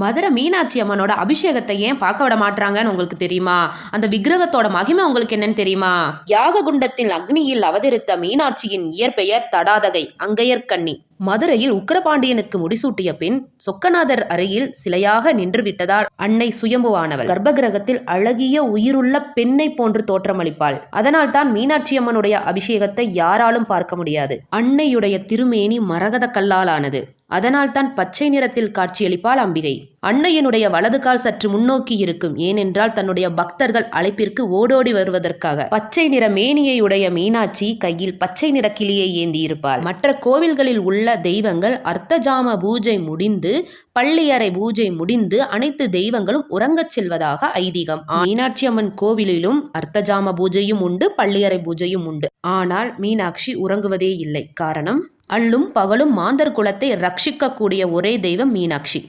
மதுரை மீனாட்சி அம்மனோட அபிஷேகத்தை ஏன் பார்க்க விட மாட்டாங்கன்னு உங்களுக்கு தெரியுமா? அந்த விக்கிரகத்தோட மகிமை உங்களுக்கு என்னன்னு தெரியுமா? யாக குண்டத்தில் அக்னியில் அவதரித்த மீனாட்சியின் இயற்பெயர் தடாதகை, அங்கையர்கண்ணி. மதுரையில் உக்கிரபாண்டியனுக்கு முடிசூட்டிய பின் சொக்கநாதர் அருகில் சிலையாக நின்று விட்டதால் அன்னை சுயம்புவானவள் கர்ப்பகிரகத்தில் அழகிய உயிருள்ள பெண்ணை போன்று தோற்றமளிப்பாள். அதனால் தான் மீனாட்சி அம்மனுடைய அபிஷேகத்தை யாராலும் பார்க்க முடியாது. அன்னையுடைய திருமேனி மரகத கல்லாலானது. அதனால் தான் பச்சை நிறத்தில் காட்சியளிப்பாள் அம்பிகை. அன்னையனுடைய வலது கால் சற்று முன்னோக்கி இருக்கும். ஏனென்றால் தன்னுடைய பக்தர்கள் அழைப்பிற்கு ஓடோடி வருவதற்காக. பச்சை நிற மேனியை உடைய மீனாட்சி கையில் பச்சை நிற கிளியை ஏந்தி இருப்பாள். மற்ற கோவில்களில் உள்ள தெய்வங்கள் அர்த்தஜாம பூஜை முடிந்து பள்ளியறை பூஜை முடிந்து அனைத்து தெய்வங்களும் உறங்கச் செல்வதாக ஐதீகம். மீனாட்சி அம்மன் கோவிலிலும் அர்த்தஜாம பூஜையும் உண்டு, பள்ளியறை பூஜையும் உண்டு. ஆனால் மீனாட்சி உறங்குவதே இல்லை. காரணம், அள்ளும் பகலும் மாந்தர் குலத்தை ரட்சிக்கக்கூடிய ஒரே தெய்வம் மீனாட்சி.